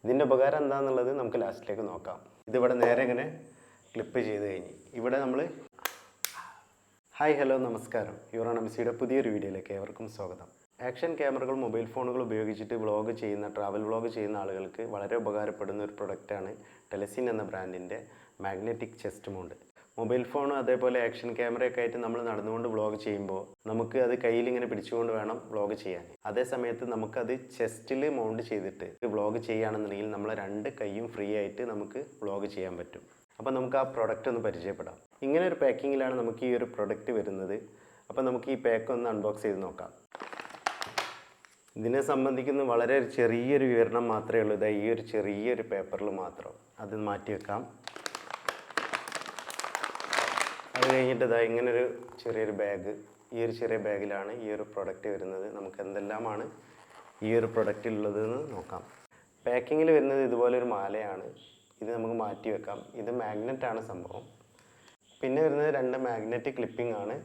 ഇതിൻ്റെ ഉപകാരം എന്താണെന്നുള്ളത് നമുക്ക് ലാസ്റ്റിലേക്ക് നോക്കാം. ഇതിവിടെ നേരെ ഇങ്ങനെ ക്ലിപ്പ് ചെയ്ത് കഴിഞ്ഞ് ഇവിടെ നമ്മൾ ഹായ് ഹലോ നമസ്കാരം, യൂറോണമിസിയുടെ പുതിയൊരു വീഡിയോയിലേക്ക് ഏവർക്കും സ്വാഗതം. ആക്ഷൻ ക്യാമറകൾ, മൊബൈൽ ഫോണുകൾ ഉപയോഗിച്ചിട്ട് വ്ളോഗ് ചെയ്യുന്ന, ട്രാവൽ വ്ളോഗ് ചെയ്യുന്ന ആളുകൾക്ക് വളരെ ഉപകാരപ്പെടുന്ന ഒരു പ്രൊഡക്റ്റാണ് ടെലസിൻ എന്ന ബ്രാൻഡിൻ്റെ magnetic chest mount. Mobile phone അതേപോലെ ആക്ഷൻ ക്യാമറയൊക്കെ ആയിട്ട് നമ്മൾ നടന്നുകൊണ്ട് വ്ളോഗ് ചെയ്യുമ്പോൾ നമുക്ക് അത് കയ്യിൽ ഇങ്ങനെ പിടിച്ചുകൊണ്ട് വേണം വ്ളോഗ് ചെയ്യാൻ. അതേ സമയത്ത് നമുക്കത് ചെസ്റ്റിൽ മൗണ്ട് ചെയ്തിട്ട് വ്ളോഗ് ചെയ്യുകയാണെന്നുണ്ടെങ്കിൽ നമ്മളെ രണ്ട് കൈയും ഫ്രീ ആയിട്ട് നമുക്ക് വ്ളോഗ് ചെയ്യാൻ പറ്റും. അപ്പോൾ നമുക്ക് ആ പ്രൊഡക്റ്റ് ഒന്ന് പരിചയപ്പെടാം. ഇങ്ങനെ ഒരു പാക്കിങ്ങിലാണ് നമുക്ക് ഈ ഒരു പ്രൊഡക്റ്റ് വരുന്നത്. അപ്പോൾ നമുക്ക് ഈ പാക്ക് ഒന്ന് അൺബോക്സ് ചെയ്ത് നോക്കാം. ഇതിനെ സംബന്ധിക്കുന്ന വളരെ ചെറിയൊരു വിവരണം മാത്രമേ ഉള്ളൂ. ഇതാ ഈ ഒരു ചെറിയൊരു പേപ്പറിൽ മാത്രം അത് മാറ്റി വെക്കാം. അത് കഴിഞ്ഞിട്ട് ഇതാ ഇങ്ങനൊരു ചെറിയൊരു ബാഗ്, ഈ ഒരു ചെറിയ ബാഗിലാണ് ഈ ഒരു പ്രൊഡക്റ്റ് വരുന്നത്. നമുക്ക് എന്തെല്ലാമാണ് ഈ ഒരു പ്രൊഡക്റ്റിലുള്ളതെന്ന് നോക്കാം. പാക്കിങ്ങിൽ വരുന്നത് ഇതുപോലൊരു മാലയാണ്. ഇത് നമുക്ക് മാറ്റി വെക്കാം. ഇത് മാഗ്നറ്റാണ് സംഭവം. പിന്നെ വരുന്നത് രണ്ട് മാഗ്നറ്റിക് ക്ലിപ്പിംഗ് ആണ്.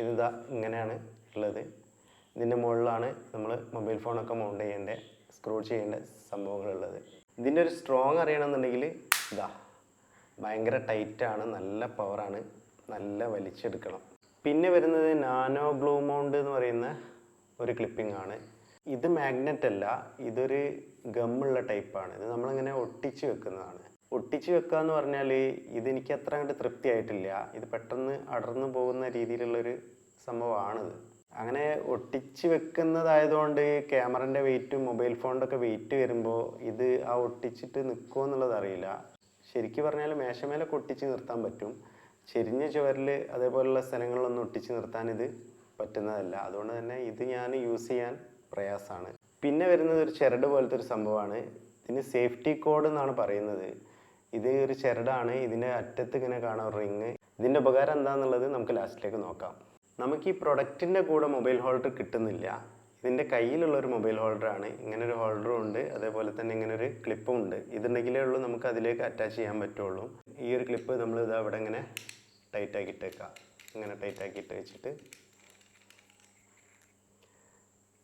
ഇതിതാ ഇങ്ങനെയാണ് ഉള്ളത്. ഇതിൻ്റെ മുകളിലാണ് നമ്മൾ മൊബൈൽ ഫോണൊക്കെ മൗണ്ട് ചെയ്യേണ്ട, സ്ക്രൂ ചെയ്യേണ്ട സംഭവങ്ങളുള്ളത്. ഇതിൻ്റെ ഒരു സ്ട്രോങ് അറിയണമെന്നുണ്ടെങ്കിൽ ഇതാ ഭയങ്കര ടൈറ്റാണ്, നല്ല പവറാണ്, നല്ല വലിച്ചെടുക്കണം. പിന്നെ വരുന്നത് നാനോ ഗ്ലൂ മൗണ്ട് എന്ന് പറയുന്ന ഒരു ക്ലിപ്പിംഗ് ആണ്. ഇത് മാഗ്നറ്റ് അല്ല, ഇതൊരു ഗമ്മുള്ള ടൈപ്പാണ്. ഇത് നമ്മളിങ്ങനെ ഒട്ടിച്ച് വെക്കുന്നതാണ്. ഒട്ടിച്ച് വെക്കുക എന്ന് പറഞ്ഞാൽ ഇതെനിക്ക് അത്ര അങ്ങോട്ട് തൃപ്തിയായിട്ടില്ല. ഇത് പെട്ടെന്ന് അടർന്നു പോകുന്ന രീതിയിലുള്ളൊരു സംഭവമാണിത്. അങ്ങനെ ഒട്ടിച്ച് വെക്കുന്നതായതുകൊണ്ട് ക്യാമറൻ്റെ വെയിറ്റും മൊബൈൽ ഫോണിൻ്റെ ഒക്കെ വെയിറ്റ് വരുമ്പോൾ ഇത് ആ ഒട്ടിച്ചിട്ട് നിൽക്കുമോ എന്നുള്ളത് അറിയില്ല. ശരിക്കും പറഞ്ഞാൽ മേശമേലൊക്കെ ഒട്ടിച്ച് നിർത്താൻ പറ്റും. ചെരിഞ്ഞ ചുവരിൽ അതേപോലുള്ള സ്ഥലങ്ങളിലൊന്നും ഒട്ടിച്ച് നിർത്താൻ ഇത് പറ്റുന്നതല്ല. അതുകൊണ്ട് തന്നെ ഇത് ഞാൻ യൂസ് ചെയ്യാൻ പ്രയാസമാണ്. പിന്നെ വരുന്നത് ഒരു ചരട് പോലത്തെ ഒരു സംഭവമാണ്. ഇതിന് സേഫ്റ്റി കോഡ് എന്നാണ് പറയുന്നത്. ഇത് ഒരു ചരടാണ്. ഇതിൻ്റെ അറ്റത്ത് ഇങ്ങനെ കാണാം റിങ്. ഇതിൻ്റെ ഉപകാരം എന്താണെന്നുള്ളത് നമുക്ക് ലാസ്റ്റിലേക്ക് നോക്കാം. നമുക്ക് ഈ പ്രൊഡക്റ്റിൻ്റെ കൂടെ മൊബൈൽ ഹോൾഡർ കിട്ടുന്നില്ല. ഇതിൻ്റെ കയ്യിലുള്ളൊരു മൊബൈൽ ഹോൾഡറാണ്. ഇങ്ങനൊരു ഹോൾഡറും ഉണ്ട്, അതേപോലെ തന്നെ ഇങ്ങനൊരു ക്ലിപ്പും ഉണ്ട്. ഇതുണ്ടെങ്കിലേ ഉള്ളൂ നമുക്ക് അതിലേക്ക് അറ്റാച്ച് ചെയ്യാൻ പറ്റുള്ളൂ. ഈ ഒരു ക്ലിപ്പ് നമ്മൾ ഇതാ ഇവിടെ ഇങ്ങനെ ടൈറ്റാക്കിയിട്ടേക്കാം. ഇങ്ങനെ ടൈറ്റാക്കിയിട്ട് വെച്ചിട്ട്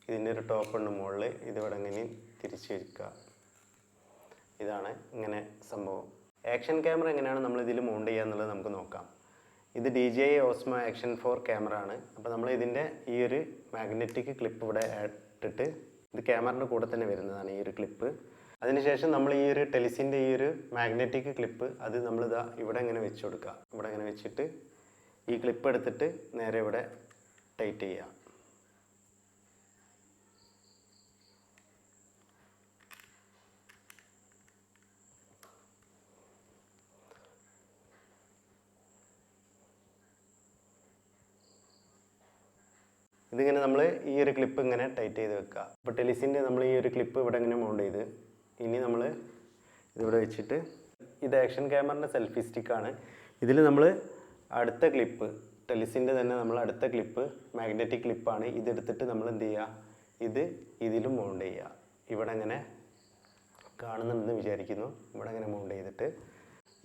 ഇതിൻ്റെ ഒരു ടോപ്പുണ്ട് മുകളിൽ, ഇതിവിടെ ഇങ്ങനെ തിരിച്ച് വയ്ക്കുക. ഇതാണ് ഇങ്ങനെ സംഭവം. ആക്ഷൻ ക്യാമറ എങ്ങനെയാണ് നമ്മൾ ഇതിൽ മൗണ്ട് ചെയ്യുക എന്നുള്ളത് നമുക്ക് നോക്കാം. ഇത് DJI Osmo Action 4 ക്യാമറ ആണ്. അപ്പോൾ നമ്മൾ ഇതിൻ്റെ ഈ ഒരു മാഗ്നറ്റിക് ക്ലിപ്പ് ഇവിടെ ഇട്ടിട്ട്, ഇത് ക്യാമറയുടെ കൂടെ തന്നെ വരുന്നതാണ് ഈ ഒരു ക്ലിപ്പ്. അതിനുശേഷം നമ്മൾ ഈ ഒരു ടെലിസിൻ്റെ ഈ ഒരു മാഗ്നറ്റിക് ക്ലിപ്പ് അത് നമ്മളിതാ ഇവിടെ ഇങ്ങനെ വെച്ച് കൊടുക്കുക. ഇവിടെ ഇങ്ങനെ വെച്ചിട്ട് ഈ ക്ലിപ്പ് എടുത്തിട്ട് നേരെ ഇവിടെ ടൈറ്റ് ചെയ്യുക. ഇതിങ്ങനെ നമ്മൾ ഈ ഒരു ക്ലിപ്പ് ഇങ്ങനെ ടൈറ്റ് ചെയ്ത് വെക്കുക. അപ്പോൾ ടെലിസിൻ്റെ നമ്മൾ ഈ ഒരു ക്ലിപ്പ് ഇവിടെ ഇങ്ങനെ മൗണ്ട് ചെയ്ത്, ഇനി നമ്മൾ ഇതിവിടെ വെച്ചിട്ട്, ഇത് ആക്ഷൻ ക്യാമറൻ്റെ സെൽഫി സ്റ്റിക്കാണ്. ഇതിൽ നമ്മൾ അടുത്ത ക്ലിപ്പ്, ടെലിസിൻ്റെ തന്നെ നമ്മൾ അടുത്ത ക്ലിപ്പ് മാഗ്നറ്റിക് ക്ലിപ്പാണ്. ഇതെടുത്തിട്ട് നമ്മൾ എന്ത് ചെയ്യുക, ഇത് ഇതിലും മൗണ്ട് ചെയ്യുക. ഇവിടെ ഇങ്ങനെ കാണുന്നുണ്ടെന്ന് വിചാരിക്കുന്നു. ഇവിടെ ഇങ്ങനെ മൗണ്ട് ചെയ്തിട്ട്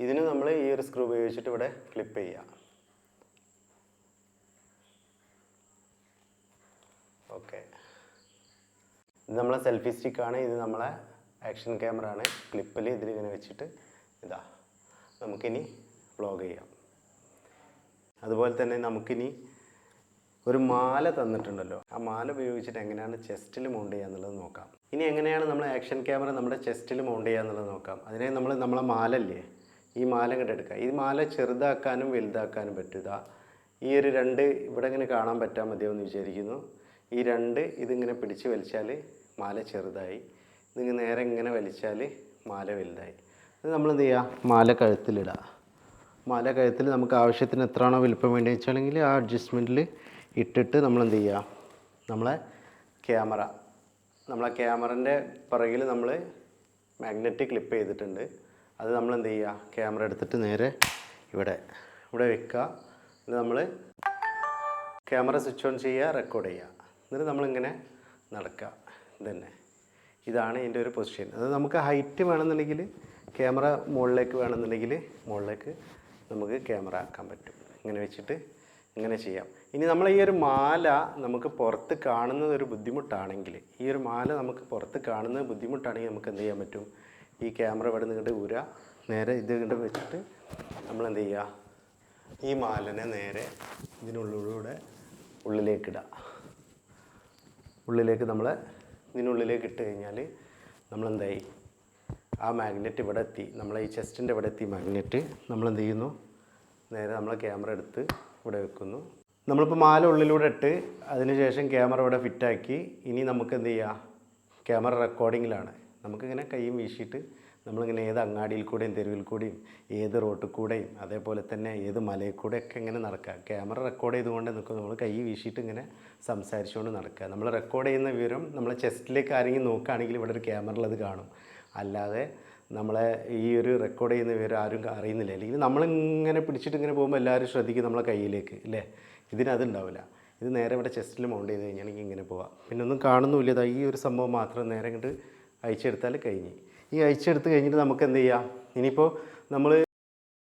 ഇതിന് നമ്മൾ ഈ ഒരു സ്ക്രൂ ഉപയോഗിച്ചിട്ട് ഇവിടെ ക്ലിപ്പ് ചെയ്യുക. ഓക്കെ, ഇത് നമ്മളെ സെൽഫി സ്റ്റിക്കാണ്. ഇത് നമ്മളെ ആക്ഷൻ ക്യാമറ ആണ്. ക്ലിപ്പിൽ ഇതിലിങ്ങനെ വെച്ചിട്ട് ഇതാ നമുക്കിനി വ്ളോഗ് ചെയ്യാം. അതുപോലെ തന്നെ നമുക്കിനി ഒരു മാല തന്നിട്ടുണ്ടല്ലോ, ആ മാല ഉപയോഗിച്ചിട്ട് എങ്ങനെയാണ് ചെസ്റ്റിൽ മൗണ്ട് ചെയ്യുക എന്നുള്ളത് നോക്കാം. ഇനി എങ്ങനെയാണ് നമ്മൾ ആക്ഷൻ ക്യാമറ നമ്മുടെ ചെസ്റ്റിൽ മൗണ്ട് ചെയ്യുക എന്നുള്ളത് നോക്കാം. അതിനെ നമ്മളെ മാലല്ലേ, ഈ മാല ഇങ്ങോട്ട് എടുക്കുക. ഈ മാല ചെറുതാക്കാനും വലുതാക്കാനും പറ്റും. ഇതാ ഈ ഒരു രണ്ട് ഇവിടെ ഇങ്ങനെ കാണാൻ പറ്റാൻ മതിയാവുമെന്ന് വിചാരിക്കുന്നു. ഈ രണ്ട് ഇതിങ്ങനെ പിടിച്ച് വലിച്ചാൽ മാല ചെറുതായി, ഇതിങ്ങനെ നേരെ ഇങ്ങനെ വലിച്ചാൽ മാല വലുതായി. ഇത് നമ്മൾ എന്ത് ചെയ്യുക, മാല കഴുത്തിലിടുക. മാല കഴുത്തിൽ നമുക്ക് ആവശ്യത്തിന് എത്രയാണോ വലുപ്പം വേണ്ടി വെച്ചാണെങ്കിൽ ആ അഡ്ജസ്റ്റ്മെൻറ്റിൽ ഇട്ടിട്ട് നമ്മൾ എന്ത് ചെയ്യുക, നമ്മളെ ക്യാമറൻ്റെ പുറകിൽ നമ്മൾ മാഗ്നറ്റിക് ക്ലിപ്പ് ചെയ്തിട്ടുണ്ട്. അത് നമ്മൾ എന്ത് ചെയ്യുക, ക്യാമറ എടുത്തിട്ട് നേരെ ഇവിടെ വെക്കുക. ഇത് നമ്മൾ ക്യാമറ സ്വിച്ച് ഓൺ ചെയ്യുക, റെക്കോർഡ് ചെയ്യുക. എന്നിട്ട് നമ്മളിങ്ങനെ നടക്കുക. ഇതന്നെ, ഇതാണ് ഇതിൻ്റെ ഒരു പൊസിഷൻ. അത് നമുക്ക് ഹൈറ്റ് വേണമെന്നുണ്ടെങ്കിൽ ക്യാമറ മുകളിലേക്ക് വേണമെന്നുണ്ടെങ്കിൽ മുകളിലേക്ക് നമുക്ക് ക്യാമറ ആക്കാൻ പറ്റും. ഇങ്ങനെ വെച്ചിട്ട് ഇങ്ങനെ ചെയ്യാം. ഇനി നമ്മൾ ഈ ഒരു മാല നമുക്ക് പുറത്ത് കാണുന്നത് ഒരു ബുദ്ധിമുട്ടാണെങ്കിൽ, നമുക്ക് എന്ത് ചെയ്യാൻ പറ്റും, ഈ ക്യാമറ ഇവിടെ നിന്നിട്ട് ഊരുക, നേരെ ഇത് ഇങ്ങോട്ട് വെച്ചിട്ട് നമ്മളെന്ത് ചെയ്യുക, ഈ മാലനെ നേരെ ഇതിനുള്ളിലൂടെ ഉള്ളിലേക്കിടുക. ഇതിനുള്ളിലേക്ക് ഇട്ട് കഴിഞ്ഞാൽ നമ്മളെന്തായി, ആ മാഗ്നറ്റ് ഇവിടെ എത്തി, നമ്മളെ ഈ ചെസ്റ്റിൻ്റെ ഇവിടെ എത്തി മാഗ്നറ്റ്. നമ്മളെന്ത് ചെയ്യുന്നു, നേരെ നമ്മളെ ക്യാമറ എടുത്ത് ഇവിടെ വെക്കുന്നു. നമ്മളിപ്പോൾ മാല ഉള്ളിലൂടെ ഇട്ട് അതിന് ശേഷം ക്യാമറ ഇവിടെ ഫിറ്റാക്കി. ഇനി നമുക്ക് എന്ത് ചെയ്യുക, ക്യാമറ റെക്കോർഡിങ്ങിലാണ്. നമുക്കിങ്ങനെ കൈയും വീശിയിട്ട് നമ്മളിങ്ങനെ ഏത് അങ്ങാടിയിൽ കൂടെയും തെരുവിൽ കൂടെയും ഏത് റോട്ടിൽ കൂടെയും അതേപോലെ തന്നെ ഏത് മലയിൽ കൂടെയൊക്കെ ഇങ്ങനെ നടക്കുക. ക്യാമറ റെക്കോർഡ് ചെയ്തുകൊണ്ട് നിൽക്കും, നമ്മൾ കൈ വീശിയിട്ട് ഇങ്ങനെ സംസാരിച്ചുകൊണ്ട് നടക്കുക. നമ്മൾ റെക്കോർഡ് ചെയ്യുന്ന വിവരം നമ്മളെ ചെസ്റ്റിലേക്ക് ആരെങ്കിലും നോക്കുകയാണെങ്കിൽ ഇവിടെ ഒരു ക്യാമറയിൽ അത് കാണും. അല്ലാതെ നമ്മളെ ഈ ഒരു റെക്കോർഡ് ചെയ്യുന്ന വിവരം ആരും അറിയുന്നില്ല. അല്ലെങ്കിൽ നമ്മളിങ്ങനെ പിടിച്ചിട്ട് ഇങ്ങനെ പോകുമ്പോൾ എല്ലാവരും ശ്രദ്ധിക്കും നമ്മളെ കയ്യിലേക്ക്, അല്ലേ? ഇതിനതുണ്ടാവില്ല. ഇത് നേരെ ഇവിടെ ചെസ്റ്റിൽ മൗണ്ട് ചെയ്ത് കഴിഞ്ഞാണെങ്കിൽ ഇങ്ങനെ പോവാം. പിന്നെ ഒന്നും കാണുന്നുമില്ല. ഈ ഒരു സംഭവം മാത്രം നേരെ ഇങ്ങോട്ട് അയച്ചെടുത്താൽ കഴിഞ്ഞ്. ഈ അയച്ചെടുത്ത് കഴിഞ്ഞിട്ട് നമുക്ക് എന്ത് ചെയ്യാം, ഇനിയിപ്പോൾ നമ്മൾ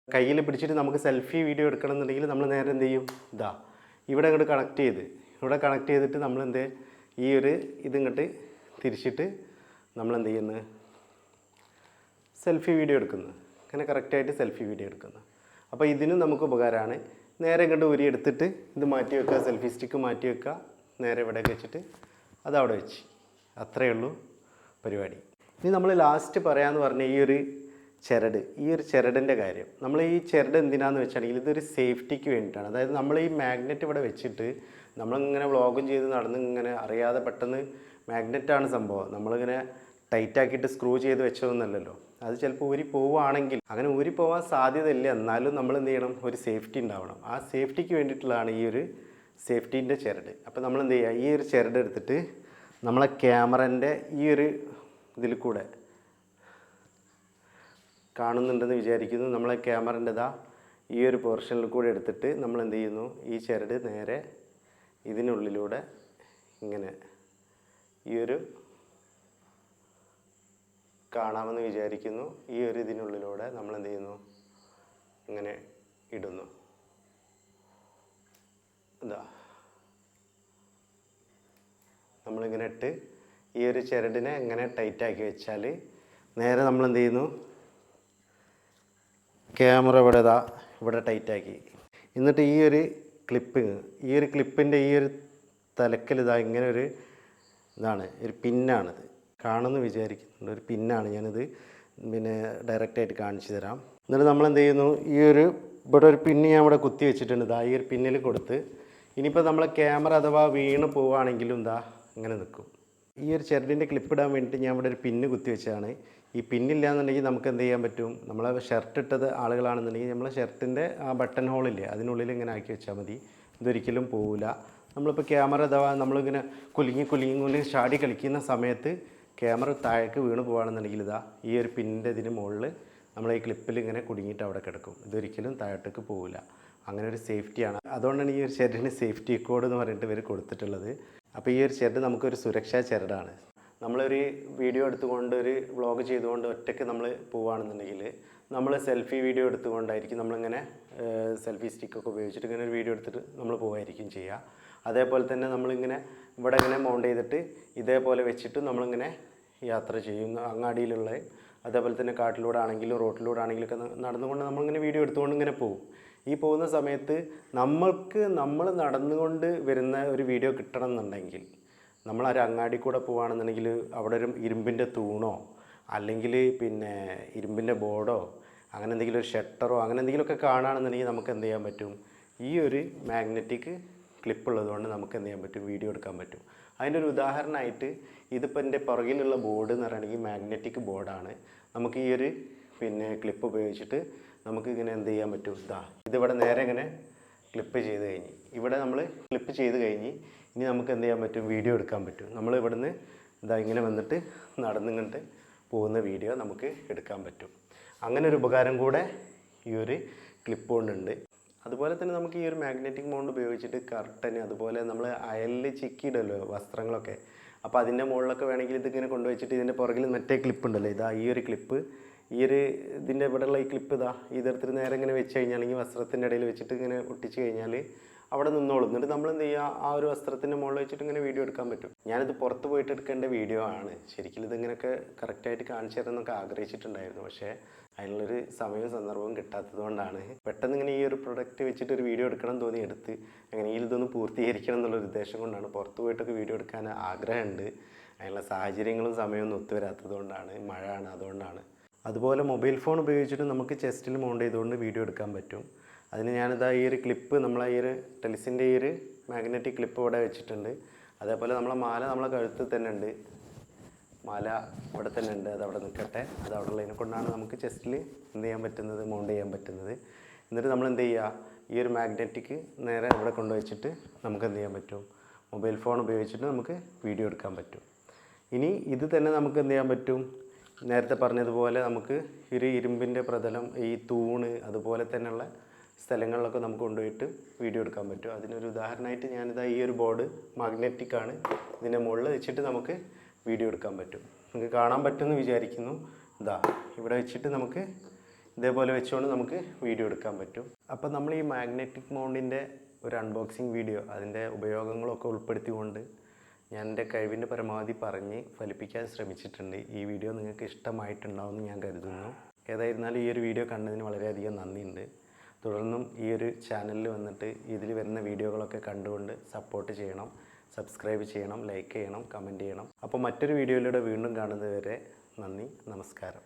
കയ്യിൽ പിടിച്ചിട്ട് നമുക്ക് സെൽഫി വീഡിയോ എടുക്കണം എന്നുണ്ടെങ്കിൽ നമ്മൾ നേരെ എന്ത് ചെയ്യും, ഇവിടെ ഇങ്ങോട്ട് കണക്ട് ചെയ്തിട്ട് നമ്മളെന്ത് ഈ ഒരു ഇതിങ്ങോട്ട് തിരിച്ചിട്ട് നമ്മളെന്ത് ചെയ്യുന്നത്, സെൽഫി വീഡിയോ എടുക്കുന്നത്. അങ്ങനെ കറക്റ്റായിട്ട് സെൽഫി വീഡിയോ എടുക്കുന്നത്. അപ്പോൾ ഇതിനും നമുക്ക് ഉപകാരമാണ്. നേരെ ഇങ്ങോട്ട് ഊരി എടുത്തിട്ട് ഇത് മാറ്റി വെക്കുക, സെൽഫി സ്റ്റിക്ക് മാറ്റി വെക്കുക, നേരെ ഇവിടേക്ക് വെച്ചിട്ട് അതവിടെ വെച്ച്. അത്രയേ ഉള്ളൂ പരിപാടി. ഇനി നമ്മൾ ലാസ്റ്റ് പറയാമെന്ന് പറഞ്ഞ ഈ ഒരു ചിരടിൻ്റെ കാര്യം. നമ്മൾ ഈ ചിരട് എന്തിനാന്ന് വെച്ചാണെങ്കിൽ ഇതൊരു സേഫ്റ്റിക്ക് വേണ്ടിയിട്ടാണ്. അതായത് നമ്മൾ ഈ മാഗ്നറ്റ് ഇവിടെ വെച്ചിട്ട് നമ്മളിങ്ങനെ വ്ളോഗും ചെയ്ത് നടന്ന് ഇങ്ങനെ അറിയാതെ പെട്ടെന്ന് മാഗ്നറ്റാണ് സംഭവം, നമ്മളിങ്ങനെ ടൈറ്റാക്കിയിട്ട് സ്ക്രൂ ചെയ്ത് വെച്ചതൊന്നുമല്ലല്ലോ. അത് ചിലപ്പോൾ ഊരി പോവുകയാണെങ്കിൽ, അങ്ങനെ ഊരി പോകാൻ സാധ്യതയില്ല, എന്നാലും നമ്മൾ എന്ത് ചെയ്യണം, ഒരു സേഫ്റ്റി ഉണ്ടാവണം. ആ സേഫ്റ്റിക്ക് വേണ്ടിയിട്ടുള്ളതാണ് ഈ ഒരു സേഫ്റ്റീൻ്റെ ചിരട്. അപ്പോൾ നമ്മൾ എന്ത് ചെയ്യുക, ഈ ഒരു ചിരട് എടുത്തിട്ട് നമ്മളെ ക്യാമറൻ്റെ ഈ ഒരു ഇതിൽ കൂടെ കാണുന്നുണ്ടെന്ന് വിചാരിക്കുന്നു. നമ്മളെ ക്യാമറൻ്റെതാ ഈ ഒരു പോർഷനിൽ കൂടെ എടുത്തിട്ട് നമ്മൾ എന്ത് ചെയ്യുന്നു, ഈ ചിരട് നേരെ ഇതിനുള്ളിലൂടെ ഇങ്ങനെ ഈ ഒരു കാണാമെന്ന് വിചാരിക്കുന്നു. ഈ ഒരു ഇതിനുള്ളിലൂടെ നമ്മൾ എന്ത് ചെയ്യുന്നു, ഇങ്ങനെ ഇടുന്നു. നമ്മളിങ്ങനെ ഇട്ട് ഈ ഒരു ചിരടിനെ ഇങ്ങനെ ടൈറ്റാക്കി വെച്ചാൽ നേരെ നമ്മൾ എന്ത് ചെയ്യുന്നു, ക്യാമറ ഇവിടെ ടൈറ്റാക്കി. എന്നിട്ട് ഈ ഒരു ക്ലിപ്പിൻ്റെ ഈ ഒരു തലക്കൽ ഇങ്ങനെ ഒരു ഇതാണ്, ഒരു പിന്നാണിത്. കാണുമെന്ന് വിചാരിക്കുന്നുണ്ട്, ഒരു പിന്നാണ്. ഞാനിത് പിന്നെ ഡയറക്റ്റായിട്ട് കാണിച്ചു തരാം. എന്നിട്ട് നമ്മൾ എന്ത് ചെയ്യുന്നു, ഇവിടെ ഒരു പിന്ന് ഞാൻ ഇവിടെ കുത്തി വെച്ചിട്ടുണ്ട്. ഈ ഒരു പിന്നിൽ കൊടുത്ത് ഇനിയിപ്പോൾ നമ്മളെ ക്യാമറ അഥവാ വീണ് പോവുകയാണെങ്കിലും ഇങ്ങനെ നിൽക്കും. ഈ ഒരു ചിരടിൻ്റെ ക്ലിപ്പ് ഇടാൻ വേണ്ടിയിട്ട് ഞാൻ ഇവിടെ ഒരു പിന്ന് കുത്തി വെച്ചതാണ്. ഈ പിന്നില്ല എന്നുണ്ടെങ്കിൽ നമുക്ക് എന്ത് ചെയ്യാൻ പറ്റും, നമ്മളെ ഷർട്ട് ഇട്ടത് ആളുകളാണെന്നുണ്ടെങ്കിൽ നമ്മളെ ഷർട്ടിൻ്റെ ആ ബട്ടൺ ഹോളില്ലേ അതിനുള്ളിൽ ഇങ്ങനെ ആക്കി വെച്ചാൽ മതി. ഇതൊരിക്കലും പോവില്ല. നമ്മളിപ്പോൾ ക്യാമറ അഥവാ നമ്മളിങ്ങനെ കുലുങ്ങി ചാടി കളിക്കുന്ന സമയത്ത് ക്യാമറ താഴേക്ക് വീണ് പോകുകയാണെന്നുണ്ടെങ്കിൽ ഈ ഒരു പിന്നിൻ്റെ ഇതിന് മുകളിൽ നമ്മൾ ഈ ക്ലിപ്പിൽ ഇങ്ങനെ കുടുങ്ങിയിട്ട് അവിടെ കിടക്കും. ഇതൊരിക്കലും താഴത്തേക്ക് പോവില്ല. അങ്ങനെ ഒരു സേഫ്റ്റിയാണ്. അതുകൊണ്ടാണ് ഈ ഒരു ചിരടിന് സേഫ്റ്റി കോഡ് എന്ന് പറഞ്ഞിട്ട് ഇവർ കൊടുത്തിട്ടുള്ളത്. അപ്പോൾ ഈ ഒരു ചിരട് നമുക്കൊരു സുരക്ഷാ ചിരടാണ്. നമ്മളൊരു വീഡിയോ എടുത്തുകൊണ്ട് ഒരു വ്ളോഗ് ചെയ്തുകൊണ്ട് ഒറ്റയ്ക്ക് നമ്മൾ പോവുകയാണെന്നുണ്ടെങ്കിൽ നമ്മൾ സെൽഫി വീഡിയോ എടുത്തുകൊണ്ടായിരിക്കും നമ്മളിങ്ങനെ സെൽഫി സ്റ്റിക്കൊക്കെ ഉപയോഗിച്ചിട്ട് ഇങ്ങനെ ഒരു വീഡിയോ എടുത്തിട്ട് നമ്മൾ പോകായിരിക്കും ചെയ്യുക. അതേപോലെ തന്നെ നമ്മളിങ്ങനെ ഇവിടെ ഇങ്ങനെ മൗണ്ട് ചെയ്തിട്ട് ഇതേപോലെ വെച്ചിട്ട് നമ്മളിങ്ങനെ യാത്ര ചെയ്യുന്ന അങ്ങാടിയിലുള്ള, അതേപോലെ തന്നെ കാട്ടിലൂടെ ആണെങ്കിലും റോട്ടിലൂടെ ആണെങ്കിലൊക്കെ നടന്നുകൊണ്ട് നമ്മളിങ്ങനെ വീഡിയോ എടുത്തുകൊണ്ട് ഇങ്ങനെ പോകും. ഈ പോകുന്ന സമയത്ത് നമ്മൾ നടന്നുകൊണ്ട് വരുന്ന ഒരു വീഡിയോ കിട്ടണം എന്നുണ്ടെങ്കിൽ നമ്മളൊരു അങ്ങാടി കൂടെ പോവുകയാണെന്നുണ്ടെങ്കിൽ അവിടെ ഒരു ഇരുമ്പിൻ്റെ തൂണോ അല്ലെങ്കിൽ പിന്നെ ഇരുമ്പിൻ്റെ ബോർഡോ അങ്ങനെ എന്തെങ്കിലും ഒരു ഷട്ടറോ അങ്ങനെ എന്തെങ്കിലുമൊക്കെ കാണുകയാണെന്നുണ്ടെങ്കിൽ നമുക്ക് എന്ത് ചെയ്യാൻ പറ്റും, ഈ ഒരു മാഗ്നറ്റിക് ക്ലിപ്പുള്ളത് കൊണ്ട് നമുക്ക് എന്ത് ചെയ്യാൻ പറ്റും, വീഡിയോ എടുക്കാൻ പറ്റും. അതിൻ്റെ ഒരു ഉദാഹരണമായിട്ട് ഇതിപ്പോൾ എൻ്റെ പുറകിലുള്ള ബോർഡ് എന്ന് പറയുകയാണെങ്കിൽ മാഗ്നറ്റിക് ബോർഡാണ്. നമുക്ക് ഈ ഒരു പിന്നെ ക്ലിപ്പ് ഉപയോഗിച്ചിട്ട് നമുക്ക് ഇങ്ങനെ എന്ത് ചെയ്യാൻ പറ്റും, ഇതിവിടെ നേരെ ഇങ്ങനെ ക്ലിപ്പ് ചെയ്ത് കഴിഞ്ഞ് ഇവിടെ നമ്മൾ ക്ലിപ്പ് ചെയ്ത് കഴിഞ്ഞ് ഇനി നമുക്ക് എന്ത് ചെയ്യാൻ പറ്റും, വീഡിയോ എടുക്കാൻ പറ്റും. നമ്മൾ ഇവിടുന്ന് ഇങ്ങനെ വന്നിട്ട് നടന്നിങ്ങോട്ട് പോകുന്ന വീഡിയോ നമുക്ക് എടുക്കാൻ പറ്റും. അങ്ങനെ ഒരു ഉപകാരം കൂടെ ഈ ഒരു ക്ലിപ്പ് കൊണ്ടുണ്ട്. അതുപോലെ തന്നെ നമുക്ക് ഈ ഒരു മാഗ്നറ്റിക് മൗണ്ട് ഉപയോഗിച്ചിട്ട് കർട്ടന് അതുപോലെ നമ്മൾ അയലിൽ ചിക്കിയിടല്ലോ വസ്ത്രങ്ങളൊക്കെ, അപ്പോൾ അതിൻ്റെ മുകളിലൊക്കെ വേണമെങ്കിൽ ഇതിങ്ങനെ കൊണ്ടുവച്ചിട്ട് ഇതിൻ്റെ പുറകിൽ മറ്റേ ക്ലിപ്പ് ഉണ്ടല്ലോ, ഈ ഒരു ക്ലിപ്പ് ഈ ഒരു ഇതിൻ്റെ ഇവിടെയുള്ള ഈ ക്ലിപ്പ് ഇതെടുത്തിട്ട് നേരെ ഇങ്ങനെ വെച്ച് കഴിഞ്ഞാണെങ്കിൽ വസ്ത്രത്തിൻ്റെ ഇടയിൽ വെച്ചിട്ട് ഇങ്ങനെ ഒട്ടിച്ച് കഴിഞ്ഞാൽ അവിടെ നിന്നോളും. എന്നിട്ട് നമ്മൾ എന്ത് ചെയ്യുക, ആ ഒരു വസ്ത്രത്തിൻ്റെ മുകളിൽ വെച്ചിട്ട് ഇങ്ങനെ വീഡിയോ എടുക്കാൻ പറ്റും. ഞാനിത് പുറത്ത് പോയിട്ട് എടുക്കേണ്ട വീഡിയോ ആണ്. ശരിക്കും ഇതിങ്ങനെയൊക്കെ കറക്റ്റായിട്ട് കാണിച്ചു തരാമെന്നൊക്കെ ആഗ്രഹിച്ചിട്ടുണ്ടായിരുന്നു. പക്ഷേ അതിനുള്ളൊരു സമയവും സന്ദർഭവും കിട്ടാത്തത് കൊണ്ടാണ് പെട്ടെന്ന് ഇങ്ങനെ ഈ ഒരു പ്രൊഡക്റ്റ് വെച്ചിട്ട് ഒരു വീഡിയോ എടുക്കണം എന്ന് തോന്നി എടുത്ത് എങ്ങനെയെങ്കിലും ഇതൊന്ന് പൂർത്തീകരിക്കണം എന്നുള്ളൊരു ഉദ്ദേശം കൊണ്ടാണ്. പുറത്ത് പോയിട്ടൊക്കെ വീഡിയോ എടുക്കാൻ ആഗ്രഹമുണ്ട്. അതിനുള്ള സാഹചര്യങ്ങളും സമയമൊന്നും ഒത്തുവരാത്തത് കൊണ്ടാണ്, മഴ ആണ്, അതുകൊണ്ടാണ്. അതുപോലെ മൊബൈൽ ഫോൺ ഉപയോഗിച്ചിട്ട് നമുക്ക് ചെസ്റ്റിൽ മൗണ്ട് ചെയ്തുകൊണ്ട് വീഡിയോ എടുക്കാൻ പറ്റും. അതിന് ഞാനിതാ ഈ ഒരു ക്ലിപ്പ്, നമ്മളെ ഈ ഒരു ടെലിസിൻ്റെ ഈ ഒരു മാഗ്നറ്റിക് ക്ലിപ്പ് ഇവിടെ വെച്ചിട്ടുണ്ട്. അതേപോലെ നമ്മളെ മാല നമ്മളെ കഴുത്തിൽ തന്നെ ഉണ്ട്. മാല ഇവിടെ തന്നെ ഉണ്ട്, അത് അവിടെ നിൽക്കട്ടെ. അത് അവിടെ ഉള്ളതിനെ കൊണ്ടാണ് നമുക്ക് ചെസ്റ്റിൽ എന്ത് ചെയ്യാൻ പറ്റുന്നത്, മൗണ്ട് ചെയ്യാൻ പറ്റുന്നത്. എന്നിട്ട് നമ്മൾ എന്ത് ചെയ്യുക, ഈ ഒരു മാഗ്നറ്റിക് നേരെ ഇവിടെ കൊണ്ടുവച്ചിട്ട് നമുക്ക് എന്ത് ചെയ്യാൻ പറ്റും, മൊബൈൽ ഫോൺ ഉപയോഗിച്ചിട്ട് നമുക്ക് വീഡിയോ എടുക്കാൻ പറ്റും. ഇനി ഇത് തന്നെ നമുക്ക് എന്ത് ചെയ്യാൻ പറ്റും, നേരത്തെ പറഞ്ഞതുപോലെ നമുക്ക് ഒരു ഇരുമ്പിൻ്റെ പ്രതലം, ഈ തൂണ്, അതുപോലെ തന്നെയുള്ള സ്ഥലങ്ങളിലൊക്കെ നമുക്ക് കൊണ്ടുപോയിട്ട് വീഡിയോ എടുക്കാൻ പറ്റും. അതിനൊരു ഉദാഹരണമായിട്ട് ഞാനിതാ ഈ ഒരു ബോർഡ് മാഗ്നറ്റിക് ആണ്, ഇതിൻ്റെ മുകളിൽ വെച്ചിട്ട് നമുക്ക് വീഡിയോ എടുക്കാൻ പറ്റും. നിങ്ങൾക്ക് കാണാൻ പറ്റുമെന്ന് വിചാരിക്കുന്നു. ഇതാ ഇവിടെ വെച്ചിട്ട് നമുക്ക് ഇതേപോലെ വെച്ചുകൊണ്ട് നമുക്ക് വീഡിയോ എടുക്കാൻ പറ്റും. അപ്പോൾ നമ്മൾ ഈ മാഗ്നറ്റിക് മൗണ്ടിൻ്റെ ഒരു അൺബോക്സിങ് വീഡിയോ, അതിൻ്റെ ഉപയോഗങ്ങളൊക്കെ ഉൾപ്പെടുത്തിക്കൊണ്ട് ഞാൻ എൻ്റെ കഴിവിൻ്റെ പരമാവധി പറഞ്ഞ് ഫലിപ്പിക്കാൻ ശ്രമിച്ചിട്ടുണ്ട്. ഈ വീഡിയോ നിങ്ങൾക്ക് ഇഷ്ടമായിട്ടുണ്ടാവുമെന്ന് ഞാൻ കരുതുന്നു. ഏതായിരുന്നാലും ഈ ഒരു വീഡിയോ കണ്ടതിന് വളരെയധികം നന്ദിയുണ്ട്. തുടർന്നും ഈ ഒരു ചാനലിൽ വന്നിട്ട് ഇതിൽ വരുന്ന വീഡിയോകളൊക്കെ കണ്ടുകൊണ്ട് സപ്പോർട്ട് ചെയ്യണം, സബ്സ്ക്രൈബ് ചെയ്യണം, ലൈക്ക് ചെയ്യണം, കമൻറ്റ് ചെയ്യണം. അപ്പോൾ മറ്റൊരു വീഡിയോയിലൂടെ വീണ്ടും കാണുന്നത് വരെ നന്ദി, നമസ്കാരം.